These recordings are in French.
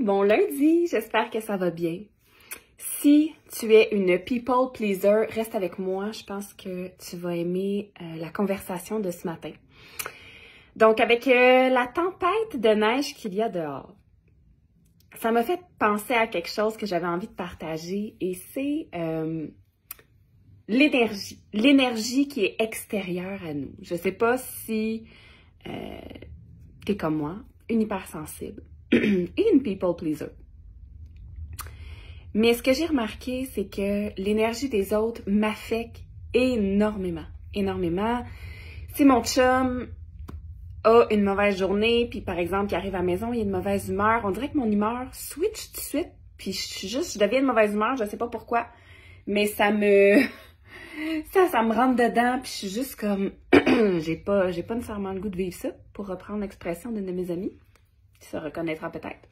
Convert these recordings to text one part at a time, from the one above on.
bon lundi, j'espère que ça va bien. Si tu es une people pleaser, reste avec moi, je pense que tu vas aimer la conversation de ce matin. Donc, avec la tempête de neige qu'il y a dehors, ça m'a fait penser à quelque chose que j'avais envie de partager et c'est l'énergie qui est extérieure à nous. Je ne sais pas si tu es comme moi, une hypersensible et une people pleaser. Mais ce que j'ai remarqué, c'est que l'énergie des autres m'affecte énormément, énormément. Si mon chum a une mauvaise journée, puis par exemple, il arrive à la maison, il a une mauvaise humeur, on dirait que mon humeur switch tout de suite, puis je deviens de mauvaise humeur, je sais pas pourquoi, mais ça me rentre dedans, puis je suis juste comme, j'ai pas nécessairement le goût de vivre ça, pour reprendre l'expression d'une de mes amies, qui se reconnaîtra peut-être.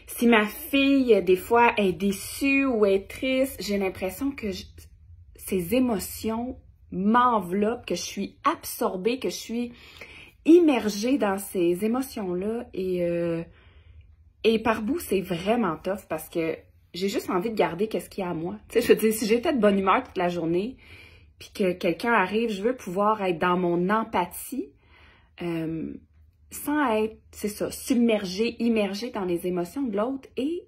Si ma fille, des fois, est déçue ou est triste, j'ai l'impression que ces émotions m'enveloppent, que je suis absorbée, que je suis immergée dans ces émotions-là. Et par bout, c'est vraiment tough parce que j'ai juste envie de garder qu'est-ce qu'il y a à moi. Tu sais, je veux dire, si j'étais de bonne humeur toute la journée, puis que quelqu'un arrive, je veux pouvoir être dans mon empathie, sans être, c'est ça, submergée, immergée dans les émotions de l'autre. Et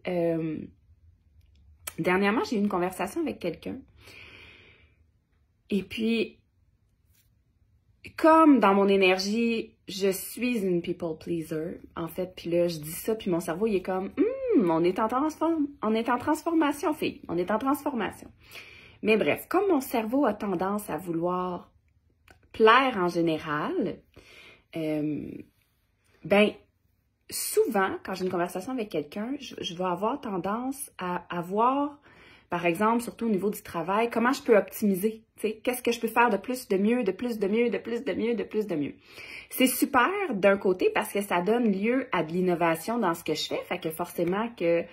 dernièrement, j'ai eu une conversation avec quelqu'un. Et puis, comme dans mon énergie, je suis une people pleaser, en fait, puis là, je dis ça, puis mon cerveau, il est comme, on est en transformation, fille, on est en transformation. Mais bref, comme mon cerveau a tendance à vouloir plaire en général, ben, souvent, quand j'ai une conversation avec quelqu'un, je vais avoir tendance à voir, par exemple, surtout au niveau du travail, comment je peux optimiser, tu sais, qu'est-ce que je peux faire de plus, de mieux, de plus, de mieux, de plus, de mieux, de plus, de mieux. C'est super d'un côté parce que ça donne lieu à de l'innovation dans ce que je fais, fait que forcément que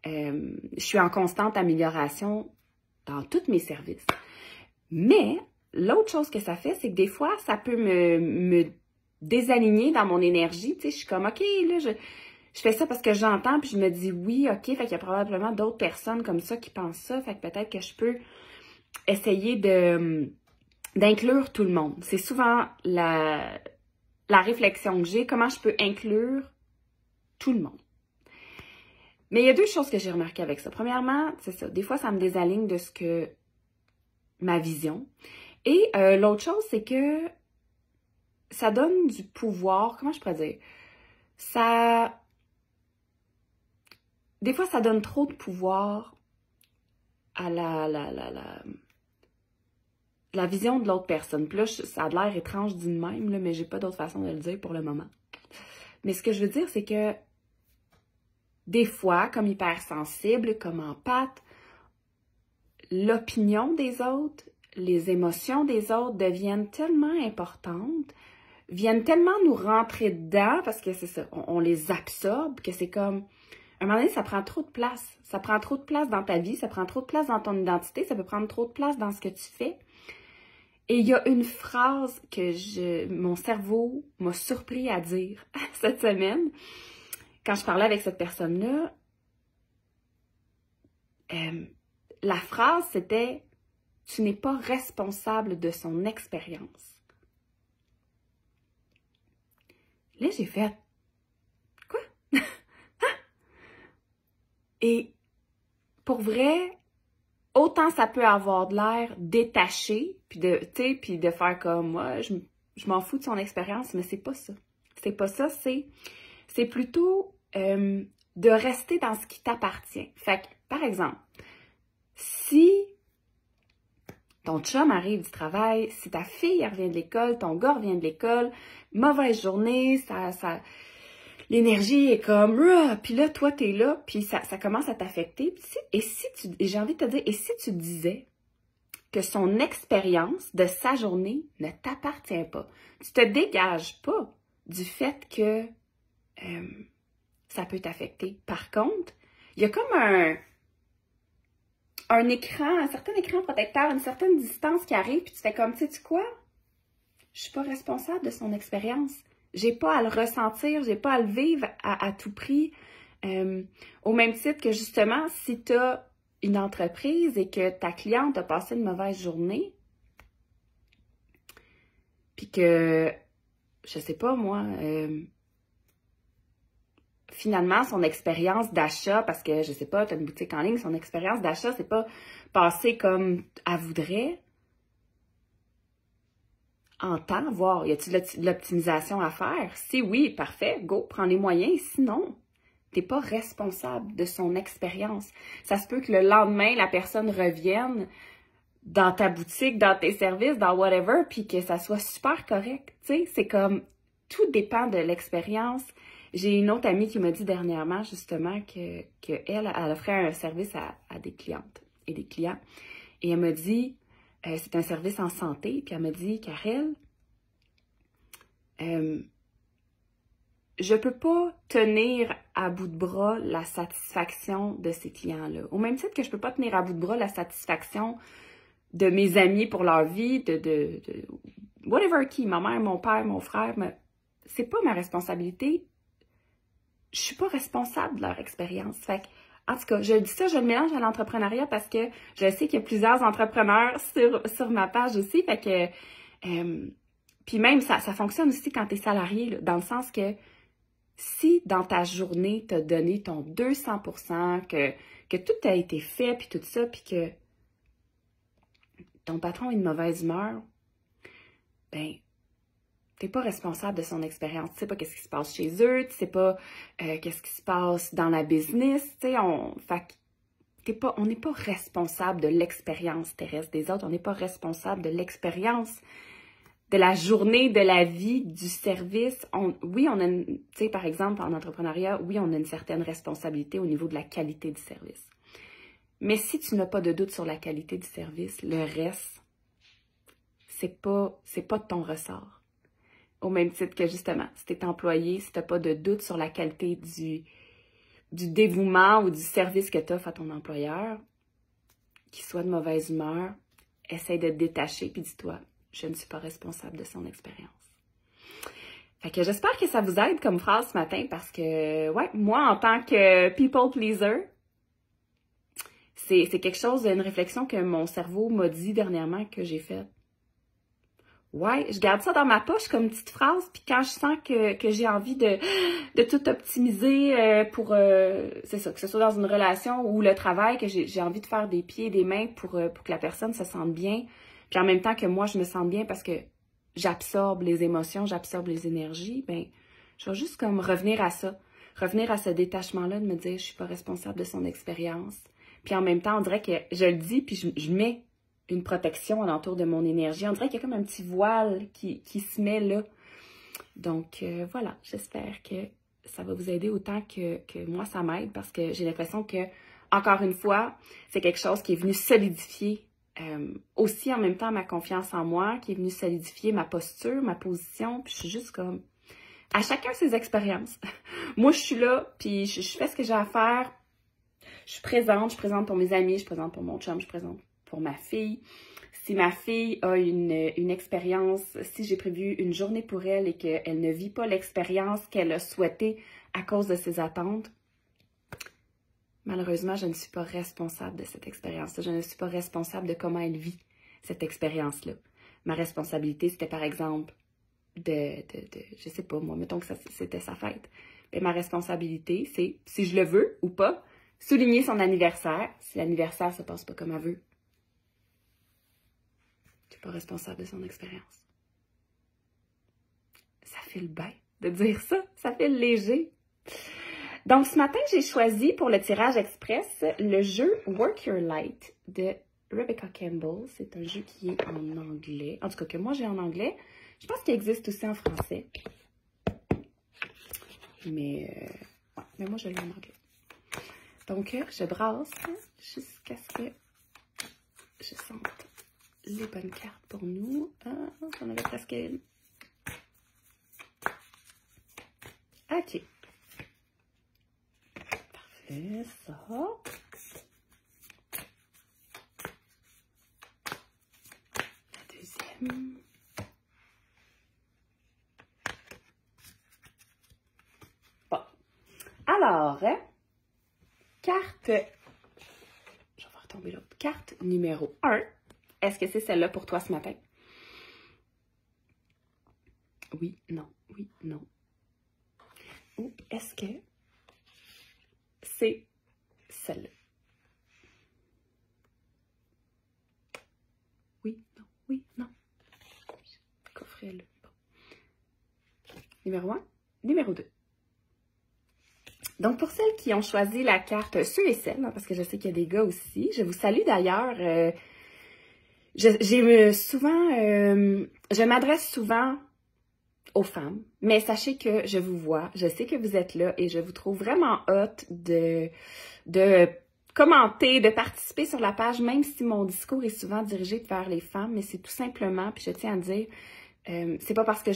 je suis en constante amélioration dans tous mes services. Mais l'autre chose que ça fait, c'est que des fois, ça peut me désaligner dans mon énergie, tu sais, je suis comme, OK, là, je fais ça parce que j'entends, puis je me dis oui, OK, fait qu'il y a probablement d'autres personnes comme ça qui pensent ça, fait que peut-être que je peux essayer d'inclure tout le monde. C'est souvent la réflexion que j'ai, comment je peux inclure tout le monde. Mais il y a deux choses que j'ai remarquées avec ça. Premièrement, c'est ça, des fois, ça me déaligne de ce que ma vision. Et l'autre chose, c'est que ça donne du pouvoir, comment je pourrais dire? Des fois, ça donne trop de pouvoir à la vision de l'autre personne. Puis là, ça a l'air étrange dit de même, là, mais j'ai pas d'autre façon de le dire pour le moment. Mais ce que je veux dire, c'est que des fois, comme hypersensible, comme empathe, l'opinion des autres, les émotions des autres deviennent tellement importantes, viennent tellement nous rentrer dedans, parce que c'est ça, on les absorbe, que c'est comme, à un moment donné, ça prend trop de place. Ça prend trop de place dans ta vie, ça prend trop de place dans ton identité, ça peut prendre trop de place dans ce que tu fais. Et il y a une phrase que mon cerveau m'a surpris à dire cette semaine, quand je parlais avec cette personne-là. La phrase, c'était « Tu n'es pas responsable de son expérience ». Là, j'ai fait « Quoi? » Et pour vrai, autant ça peut avoir de l'air détaché, puis de faire comme moi, je m'en fous de son expérience, mais c'est pas ça. C'est pas ça, c'est plutôt de rester dans ce qui t'appartient. Fait que, par exemple, si ton chum arrive du travail, si ta fille revient de l'école, ton gars revient de l'école, mauvaise journée, l'énergie est comme, puis là, toi, t'es là, puis ça commence à t'affecter. Et j'ai envie de te dire, et si tu disais que son expérience de sa journée ne t'appartient pas, tu te dégages pas du fait que ça peut t'affecter. Par contre, il y a comme un certain écran protecteur, une certaine distance qui arrive, puis tu fais comme, sais-tu quoi? Je suis pas responsable de son expérience. j'ai pas à le ressentir, j'ai pas à le vivre à tout prix. Au même titre que justement, si tu as une entreprise et que ta cliente a passé une mauvaise journée, puis que, je sais pas moi, finalement, son expérience d'achat, parce que, je sais pas, tu as une boutique en ligne, son expérience d'achat, c'est pas passé comme elle voudrait. En temps, voir, y a-t-il de l'optimisation à faire? Si oui, parfait, go, prends les moyens. Sinon, t'es pas responsable de son expérience. Ça se peut que le lendemain, la personne revienne dans ta boutique, dans tes services, dans whatever, puis que ça soit super correct. Tu sais, c'est comme, tout dépend de l'expérience. J'ai une autre amie qui m'a dit dernièrement, justement, elle offrait un service à des clientes et des clients. Et elle m'a dit, c'est un service en santé, puis elle m'a dit, Karel, je peux pas tenir à bout de bras la satisfaction de ces clients-là. Au même titre que je peux pas tenir à bout de bras la satisfaction de mes amis pour leur vie, de whatever qui, ma mère, mon père, mon frère, mais c'est pas ma responsabilité. Je suis pas responsable de leur expérience. Fait que, en tout cas, je dis ça, je le mélange à l'entrepreneuriat parce que je sais qu'il y a plusieurs entrepreneurs sur ma page aussi. Fait que, puis même, ça fonctionne aussi quand tu es salarié, là, dans le sens que si dans ta journée, tu as donné ton 200%, que tout a été fait, puis tout ça, puis que ton patron est de mauvaise humeur, ben, t'es pas responsable de son expérience. Tu sais pas qu'est-ce qui se passe chez eux, tu sais pas qu'est-ce qui se passe dans la business, tu sais, on n'est pas responsable de l'expérience terrestre des autres, on n'est pas responsable de l'expérience de la journée, de la vie, du service. Oui, on a, tu sais, par exemple, en entrepreneuriat, oui, on a une certaine responsabilité au niveau de la qualité du service. Mais si tu n'as pas de doute sur la qualité du service, le reste, c'est pas de ton ressort. Au même titre que, justement, si tu es employé, si tu n'as pas de doute sur la qualité du dévouement ou du service que tu offres à ton employeur, qu'il soit de mauvaise humeur, essaye de te détacher puis dis-toi, je ne suis pas responsable de son expérience. Fait que j'espère que ça vous aide comme phrase ce matin parce que, ouais, moi, en tant que people pleaser, c'est quelque chose, une réflexion que mon cerveau m'a dit dernièrement que j'ai faite. Ouais, je garde ça dans ma poche comme petite phrase, puis quand je sens que j'ai envie de tout optimiser pour, c'est ça, que ce soit dans une relation ou le travail, que j'ai envie de faire des pieds et des mains pour que la personne se sente bien, puis en même temps que moi, je me sente bien parce que j'absorbe les émotions, j'absorbe les énergies, ben je vais juste comme revenir à ça, revenir à ce détachement-là, de me dire, je suis pas responsable de son expérience. Puis en même temps, on dirait que je le dis, puis je mets une protection alentour de mon énergie. On dirait qu'il y a comme un petit voile qui se met là. Donc, voilà, j'espère que ça va vous aider autant que moi, ça m'aide parce que j'ai l'impression que, encore une fois, c'est quelque chose qui est venu solidifier aussi en même temps ma confiance en moi, qui est venu solidifier ma posture, ma position. Puis je suis juste comme, à chacun ses expériences. Moi, je suis là, puis je fais ce que j'ai à faire. Je suis présente pour mes amis, je suis présente pour mon chum, je suis présente pour ma fille. Si ma fille a une expérience, si j'ai prévu une journée pour elle et qu'elle ne vit pas l'expérience qu'elle a souhaitée à cause de ses attentes, malheureusement, je ne suis pas responsable de cette expérience-là. Je ne suis pas responsable de comment elle vit cette expérience-là. Ma responsabilité, c'était par exemple je sais pas, moi, mettons que c'était sa fête. Et ma responsabilité, c'est, si je le veux ou pas, souligner son anniversaire. Si l'anniversaire se passe pas comme elle veut, je suis pas responsable de son expérience. Ça fait le bain de dire ça. Ça fait le léger. Donc, ce matin, j'ai choisi pour le tirage express le jeu Work Your Light de Rebecca Campbell. C'est un jeu qui est en anglais. En tout cas, que moi, j'ai en anglais. Je pense qu'il existe aussi en français. Mais moi, je l'ai en anglais. Donc, je brasse jusqu'à ce que je sente les bonnes cartes pour nous. Ah, j'en avais presque une. OK. Parfait, ça. La deuxième. Alors, carte, je vais faire tomber l'autre, carte numéro 1. Est-ce que c'est celle-là pour toi ce matin? Oui, non, oui, non. Ou est-ce que c'est celle-là? Oui, non, oui, non. Coffret-le. Bon. Numéro 1, numéro 2. Donc, pour celles qui ont choisi la carte, ceux et celles, hein, parce que je sais qu'il y a des gars aussi, je vous salue d'ailleurs. Je m'adresse souvent aux femmes, mais sachez que je vous vois, je sais que vous êtes là et je vous trouve vraiment hot de commenter, de participer sur la page, même si mon discours est souvent dirigé vers les femmes, mais c'est tout simplement, puis je tiens à dire, c'est pas parce que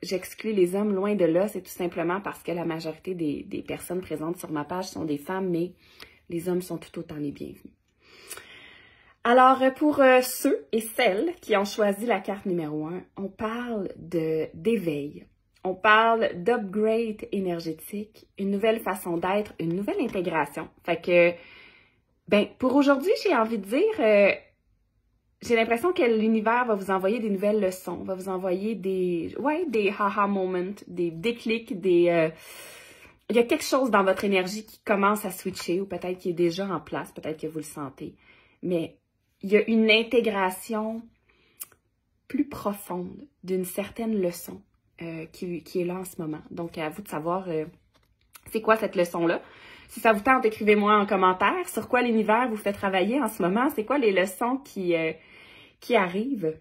j'exclus les hommes, loin de là, c'est tout simplement parce que la majorité des personnes présentes sur ma page sont des femmes, mais les hommes sont tout autant les bienvenus. Alors, pour ceux et celles qui ont choisi la carte numéro 1, on parle d'éveil, on parle d'upgrade énergétique, une nouvelle façon d'être, une nouvelle intégration. Fait que, ben, pour aujourd'hui, j'ai envie de dire, j'ai l'impression que l'univers va vous envoyer des nouvelles leçons, va vous envoyer des haha moments, des déclics, il y a quelque chose dans votre énergie qui commence à switcher ou peut-être qui est déjà en place, peut-être que vous le sentez, mais il y a une intégration plus profonde d'une certaine leçon qui est là en ce moment. Donc, à vous de savoir c'est quoi cette leçon-là. Si ça vous tente, écrivez-moi en commentaire sur quoi l'univers vous fait travailler en ce moment. C'est quoi les leçons qui arrivent.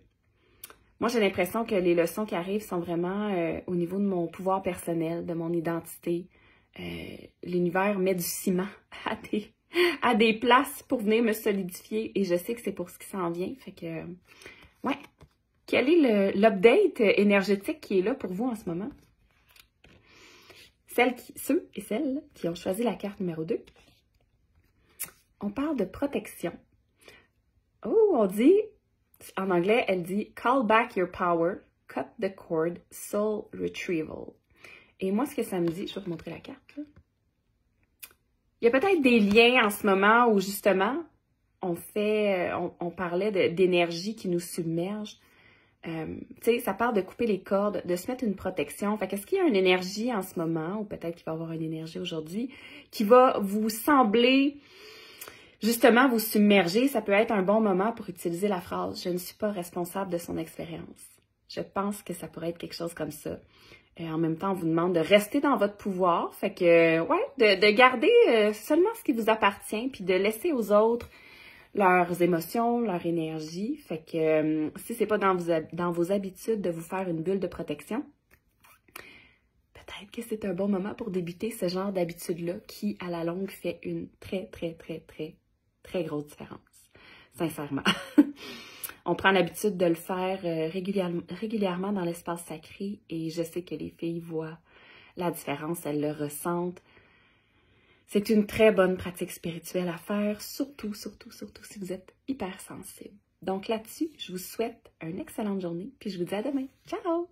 Moi, j'ai l'impression que les leçons qui arrivent sont vraiment au niveau de mon pouvoir personnel, de mon identité. L'univers met du ciment à des places pour venir me solidifier et je sais que c'est pour ce qui s'en vient. Fait que, ouais. Quel est l'update énergétique qui est là pour vous en ce moment? Ceux et celles qui ont choisi la carte numéro 2, on parle de protection. Oh, on dit, en anglais, elle dit « Call back your power, cut the cord, soul retrieval ». Et moi, ce que ça me dit, je vais vous montrer la carte, là. Il y a peut-être des liens en ce moment où, justement, on parlait d'énergie qui nous submerge. Tu sais, ça parle de couper les cordes, de se mettre une protection. Fait qu'est-ce qu'il y a une énergie en ce moment, ou peut-être qu'il va y avoir une énergie aujourd'hui, qui va vous sembler, justement, vous submerger? Ça peut être un bon moment pour utiliser la phrase « Je ne suis pas responsable de son expérience ». Je pense que ça pourrait être quelque chose comme ça. En même temps, on vous demande de rester dans votre pouvoir. Fait que, ouais, de garder seulement ce qui vous appartient, puis de laisser aux autres leurs émotions, leur énergie. Fait que si c'est pas dans vos habitudes de vous faire une bulle de protection, peut-être que c'est un bon moment pour débuter ce genre d'habitude-là qui, à la longue, fait une très, très, très, très, très grosse différence. Sincèrement. On prend l'habitude de le faire régulièrement dans l'espace sacré et je sais que les filles voient la différence, elles le ressentent. C'est une très bonne pratique spirituelle à faire, surtout, surtout, surtout si vous êtes hypersensible. Donc là-dessus, je vous souhaite une excellente journée puis je vous dis à demain. Ciao!